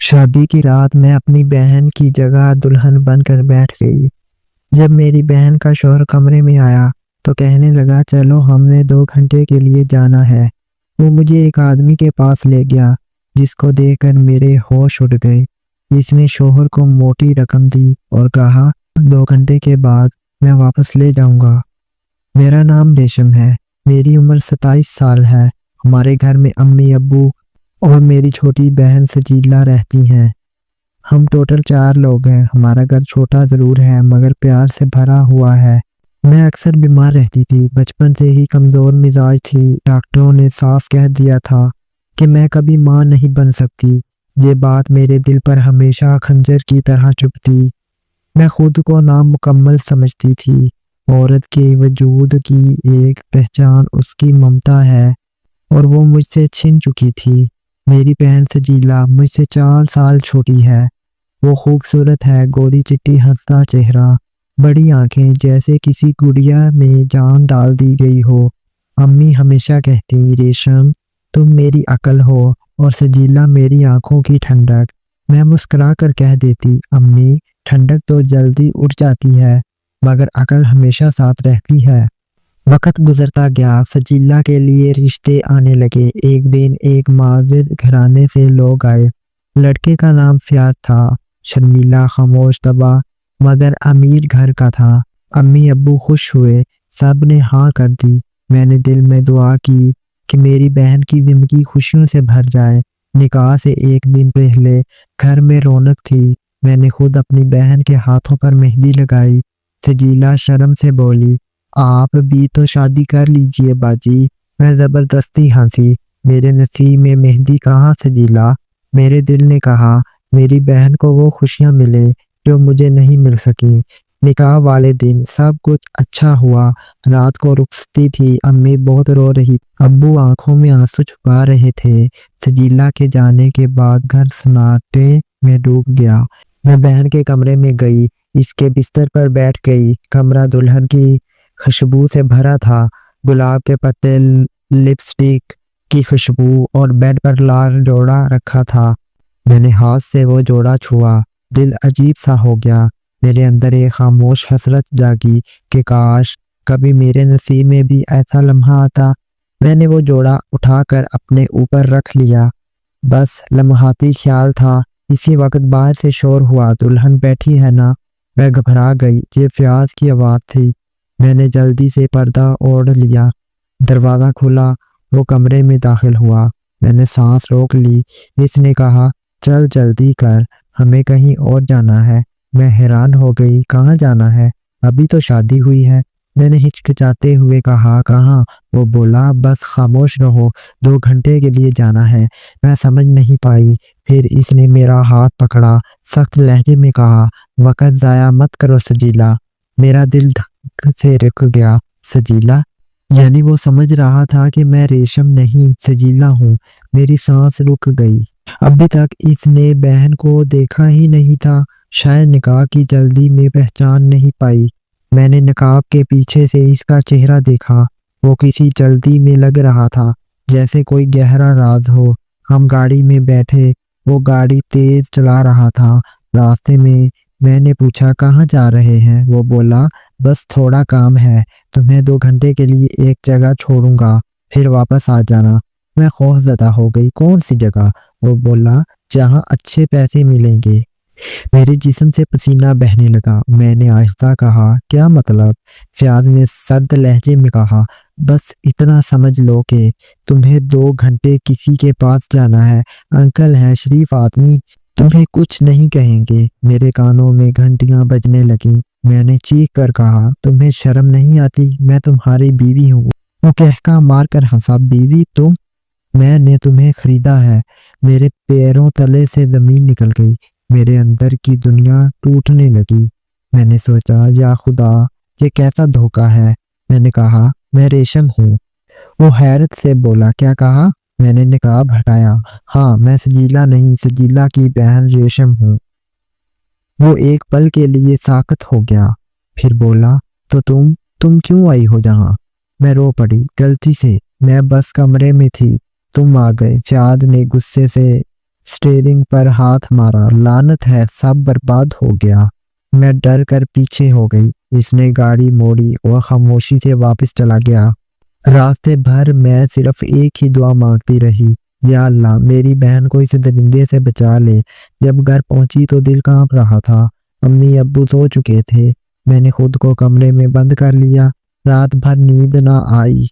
शादी की रात मैं अपनी बहन की जगह दुल्हन बनकर बैठ गई। जब मेरी बहन का शौहर कमरे में आया तो कहने लगा, चलो हमने 2 घंटे के लिए जाना है। वो मुझे एक आदमी के पास ले गया जिसको देखकर मेरे होश उड़ गए। इसने शौहर को मोटी रकम दी और कहा, 2 घंटे के बाद मैं वापस ले जाऊंगा। मेरा नाम रेशम है। मेरी उम्र 27 साल है। हमारे घर में अम्मी, अब्बू और मेरी छोटी बहन सजीला रहती हैं। हम टोटल 4 लोग हैं। हमारा घर छोटा ज़रूर है मगर प्यार से भरा हुआ है। मैं अक्सर बीमार रहती थी। बचपन से ही कमज़ोर मिजाज थी। डॉक्टरों ने साफ कह दिया था कि मैं कभी माँ नहीं बन सकती। ये बात मेरे दिल पर हमेशा खंजर की तरह चुभती। मैं खुद को नामुकम्मल समझती थी। औरत के वजूद की एक पहचान उसकी ममता है और वो मुझसे छिन चुकी थी। मेरी बहन सजीला मुझसे 4 साल छोटी है। वो खूबसूरत है, गोरी चिट्टी हंसता चेहरा, बड़ी आंखें, जैसे किसी गुड़िया में जान डाल दी गई हो। अम्मी हमेशा कहती, रेशम तुम मेरी अकल हो और सजीला मेरी आंखों की ठंडक। मैं मुस्कुरा कर कह देती, अम्मी ठंडक तो जल्दी उड़ जाती है मगर अकल हमेशा साथ रहती है। वक्त गुजरता गया। सजीला के लिए रिश्ते आने लगे। एक दिन एक माजिद घराने से लोग आए। लड़के का नाम फयाज था। शर्मीला, खामोश, तबा मगर अमीर घर का था। अम्मी अब्बू खुश हुए। सब ने हाँ कर दी। मैंने दिल में दुआ की कि मेरी बहन की जिंदगी खुशियों से भर जाए। निकाह से एक दिन पहले घर में रौनक थी। मैंने खुद अपनी बहन के हाथों पर मेहंदी लगाई। सजीला शर्म से बोली, आप भी तो शादी कर लीजिए बाजी। मैं जबरदस्ती हंसी। मेरे नसीब में मेहंदी कहाँ सजीला। मेरे दिल ने कहा, मेरी बहन को वो खुशियां मिले जो मुझे नहीं मिल सकी। निकाह वाले दिन सब कुछ अच्छा हुआ। रात को रुखसती थी। अम्मी बहुत रो रही, अब्बू आंखों में आंसू छुपा रहे थे। सजीला के जाने के बाद घर सन्नाटे में डूब गया। मैं बहन के कमरे में गई, इसके बिस्तर पर बैठ गई। कमरा दुल्हन की खुशबू से भरा था। गुलाब के पत्ते, लिपस्टिक की खुशबू और बेड पर लाल जोड़ा रखा था। मैंने हाथ से वो जोड़ा छुआ। दिल अजीब सा हो गया। मेरे अंदर एक खामोश हसरत जागी कि काश कभी मेरे नसीब में भी ऐसा लम्हा आता। मैंने वो जोड़ा उठाकर अपने ऊपर रख लिया। बस लम्हाती ख्याल था। इसी वक्त बाहर से शोर हुआ, दुल्हन बैठी है ना। मैं घबरा गई। ये फयाज की आवाज़ थी। मैंने जल्दी से पर्दा ओढ़ लिया। दरवाज़ा खुला। वो कमरे में दाखिल हुआ। मैंने सांस रोक ली। इसने कहा, चल जल्दी कर, हमें कहीं और जाना है। मैं हैरान हो गई, कहाँ जाना है? अभी तो शादी हुई है। मैंने हिचकिचाते हुए कहा, कहाँ? वो बोला, बस खामोश रहो, 2 घंटे के लिए जाना है। मैं समझ नहीं पाई। फिर इसने मेरा हाथ पकड़ा, सख्त लहजे में कहा, वक्त ज़ाया मत करो सजीला। मेरा दिल धक से रुक गया। सजीला यानी वो समझ रहा था कि मैं रेशम नहीं सजीला हूँ। मेरी सांस रुक गई। अभी तक इसने बहन को देखा ही नहीं था। शायद निकाह की जल्दी में पहचान नहीं पाई। मैंने नकाब के पीछे से इसका चेहरा देखा। वो किसी जल्दी में लग रहा था, जैसे कोई गहरा राज हो। हम गाड़ी में बैठे। वो गाड़ी तेज चला रहा था। रास्ते में मैंने पूछा, कहाँ जा रहे हैं? वो बोला, बस थोड़ा काम है, तुम्हें 2 घंटे के लिए एक जगह छोड़ूंगा, फिर वापस आ जाना। मैं खौफजदा हो गई। कौन सी जगह? वो बोला, जहाँ अच्छे पैसे मिलेंगे। मेरे जिस्म से पसीना बहने लगा। मैंने आहिस्ता कहा, क्या मतलब? फयाज ने सर्द लहजे में कहा, बस इतना समझ लो कि तुम्हें 2 घंटे किसी के पास जाना है। अंकल हैं, शरीफ आदमी, तुम्हें कुछ नहीं कहेंगे। मेरे कानों में घंटियां बजने लगीं। मैंने चीख कर कहा, तुम्हें शर्म नहीं आती? मैं तुम्हारी बीवी हूँ। वो कहका मार कर हंसा, बीवी तुम? मैंने तुम्हें खरीदा है। मेरे पैरों तले से जमीन निकल गई। मेरे अंदर की दुनिया टूटने लगी। मैंने सोचा, या खुदा, ये कैसा धोखा है। मैंने कहा, मैं रेशम हूँ। वो हैरत से बोला, क्या कहा? मैंने निकाब हटाया। हाँ, मैं सजीला नहीं, सजीला की बहन रेशम हूँ। वो एक पल के लिए साकत हो गया, फिर बोला, तो तुम क्यों आई हो जहाँ? मैं रो पड़ी, गलती से, मैं बस कमरे में थी, तुम आ गए। फयाद ने गुस्से से स्टीयरिंग पर हाथ मारा। लानत है, सब बर्बाद हो गया। मैं डर कर पीछे हो गई। इसने गाड़ी मोड़ी और खामोशी से वापस चला गया। रास्ते भर मैं सिर्फ एक ही दुआ मांगती रही, या अल्लाह मेरी बहन को इस दरिंदे से बचा ले। जब घर पहुंची तो दिल कांप रहा था। अम्मी अब्बू सो चुके थे। मैंने खुद को कमरे में बंद कर लिया। रात भर नींद ना आई।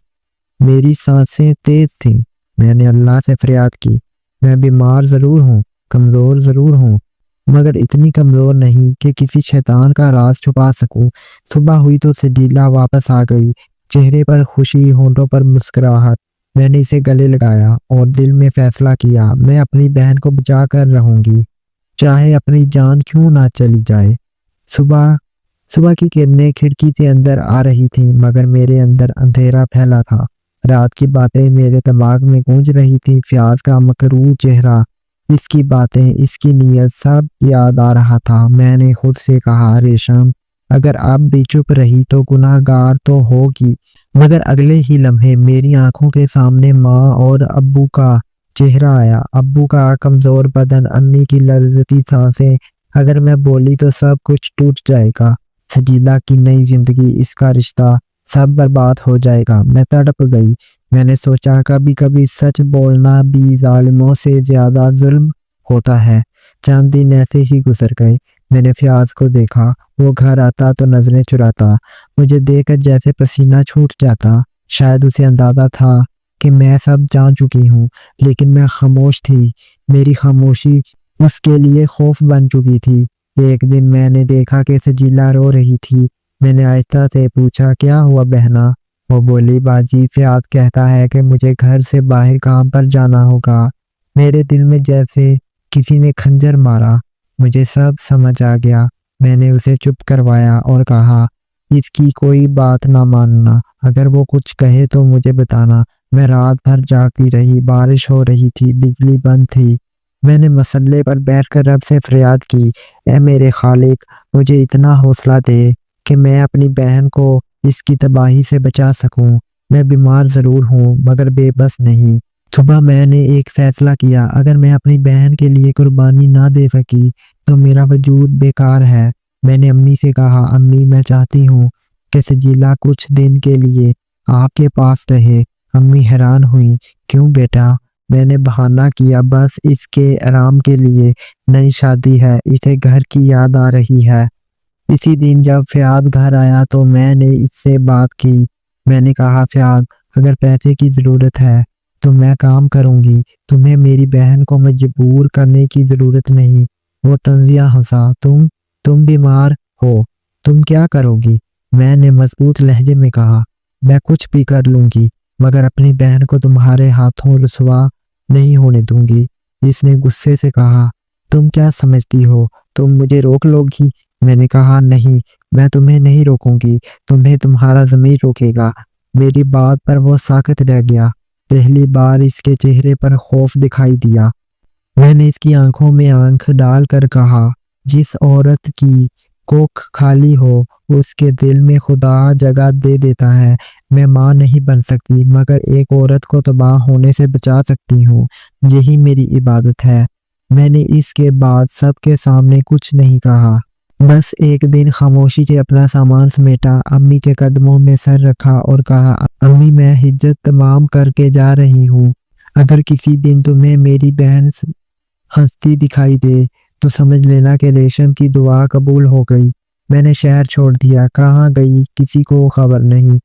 मेरी सांसें तेज थीं। मैंने अल्लाह से फरियाद की, मैं बीमार ज़रूर हूँ, कमज़ोर ज़रूर हूँ, मगर इतनी कमज़ोर नहीं कि किसी शैतान का राज छुपा सकूं। सुबह हुई तो सजीला वापस आ गई, चेहरे पर खुशी, होंठों पर मुस्कुराहट। मैंने इसे गले लगाया और दिल में फैसला किया, मैं अपनी बहन को बचा कर रहूंगी, चाहे अपनी जान क्यों ना चली जाए। सुबह सुबह की किरणें खिड़की से अंदर आ रही थीं, मगर मेरे अंदर अंधेरा फैला था। रात की बातें मेरे दिमाग में गूंज रही थी। फ्याज का मकरूर चेहरा, इसकी बातें, इसकी नीयत, सब याद आ रहा था। मैंने खुद से कहा, रेशम अगर अब भी चुप रही तो गुनाहगार तो होगी। मगर अगले ही लम्हे मेरी आंखों के सामने माँ और अब्बू का चेहरा आया। अब्बू का कमजोर बदन, अम्मी की लर्जती सांसें। अगर मैं बोली तो सब कुछ टूट जाएगा। सजीला की नई जिंदगी, इसका रिश्ता, सब बर्बाद हो जाएगा। मैं तड़प गई। मैंने सोचा कभी कभी सच बोलना भी जालिमों से ज्यादा जुल्म होता है। चंद दिन ऐसे ही गुजर गए। मैंने फ्याज को देखा, वो घर आता तो नजरें चुराता। मुझे देखकर जैसे पसीना छूट जाता। शायद उसे अंदाजा था कि मैं सब जान चुकी हूँ, लेकिन मैं खामोश थी। मेरी खामोशी उसके लिए खौफ बन चुकी थी। एक दिन मैंने देखा कि सजीला रो रही थी। मैंने आहिस्ता से पूछा, क्या हुआ बहना? वो बोली, बाजी फ्याज कहता है कि मुझे घर से बाहर काम पर जाना होगा। मेरे दिल में जैसे किसी ने खंजर मारा। मुझे सब समझ आ गया। मैंने उसे चुप करवाया और कहा, इसकी कोई बात ना मानना, अगर वो कुछ कहे तो मुझे बताना। मैं रात भर जागती रही। बारिश हो रही थी, बिजली बंद थी। मैंने मसल्ले पर बैठकर रब से फरियाद की, ऐ मेरे खालिक, मुझे इतना हौसला दे कि मैं अपनी बहन को इसकी तबाही से बचा सकूं। मैं बीमार ज़रूर हूं, मगर बेबस नहीं। सुबह मैंने एक फैसला किया, अगर मैं अपनी बहन के लिए कुर्बानी ना दे सकी तो मेरा वजूद बेकार है। मैंने अम्मी से कहा, अम्मी मैं चाहती हूँ कि सजीला कुछ दिन के लिए आपके पास रहे। अम्मी हैरान हुई, क्यों बेटा? मैंने बहाना किया, बस इसके आराम के लिए। नई शादी है, इसे घर की याद आ रही है। इसी दिन जब फयाद घर आया तो मैंने इससे बात की। मैंने कहा, फयाद अगर पैसे की ज़रूरत है तो मैं काम करूंगी, तुम्हें मेरी बहन को मजबूर करने की ज़रूरत नहीं। वो तंजिया हंसा, तुम बीमार हो, तुम क्या करोगी? मैंने मजबूत लहजे में कहा, मैं कुछ भी कर लूंगी, मगर अपनी बहन को तुम्हारे हाथों रुसवा नहीं होने दूंगी। इसने गुस्से से कहा, तुम क्या समझती हो, तुम मुझे रोक लोगी? मैंने कहा, नहीं, मैं तुम्हें नहीं रोकूंगी, तुम्हें तुम्हारा ज़मीर रोकेगा। मेरी बात पर वो साकत रह गया। पहली बार इसके चेहरे पर खौफ दिखाई दिया। मैंने इसकी आंखों में आंख डाल कर कहा, जिस औरत की कोख खाली हो उसके दिल में खुदा जगह दे देता है। मैं माँ नहीं बन सकती, मगर एक औरत को तबाह होने से बचा सकती हूँ। यही मेरी इबादत है। मैंने इसके बाद सबके सामने कुछ नहीं कहा, बस एक दिन खामोशी से अपना सामान समेटा, अम्मी के कदमों में सर रखा और कहा, अम्मी मैं हिज्जत तमाम करके जा रही हूँ। अगर किसी दिन तुम्हें मेरी बहन हंसती दिखाई दे तो समझ लेना कि रेशम की दुआ कबूल हो गई। मैंने शहर छोड़ दिया। कहाँ गई किसी को खबर नहीं।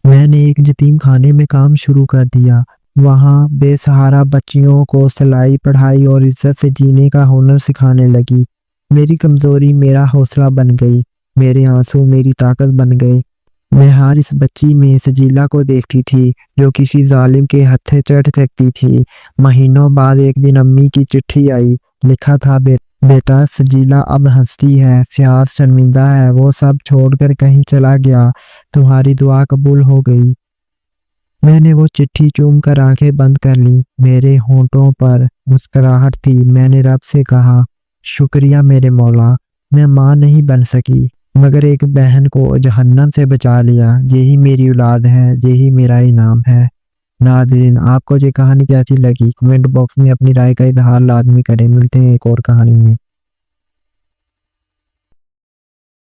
मैंने एक यतीम खाने में काम शुरू कर दिया। वहाँ बेसहारा बच्चियों को सिलाई, पढ़ाई और इज्जत से जीने का हुनर सिखाने लगी। मेरी कमजोरी मेरा हौसला बन गई, मेरे आंसू मेरी ताकत बन गए। मैं हर इस बच्ची में सजीला को देखती थी जो किसी जालिम के हत्थे चढ़ सकती थी। महीनों बाद एक दिन अम्मी की चिट्ठी आई। लिखा था, बेटा सजीला अब हंसती है, फ्याज शर्मिंदा है, वो सब छोड़कर कहीं चला गया, तुम्हारी दुआ कबूल हो गई। मैंने वो चिट्ठी चूम कर आंखें बंद कर ली। मेरे होंठों पर मुस्कुराहट थी। मैंने रब से कहा, शुक्रिया मेरे मौला, मैं माँ नहीं बन सकी, मगर एक बहन को जहन्नम से बचा लिया। यही मेरी औलाद है, यही मेरा इनाम है। ناظرین آپ کو یہ کہانی کیسی لگی کمنٹ باکس میں اپنی رائے کا اظہار لازمی کریں، ملتے ہیں ایک اور کہانی میں۔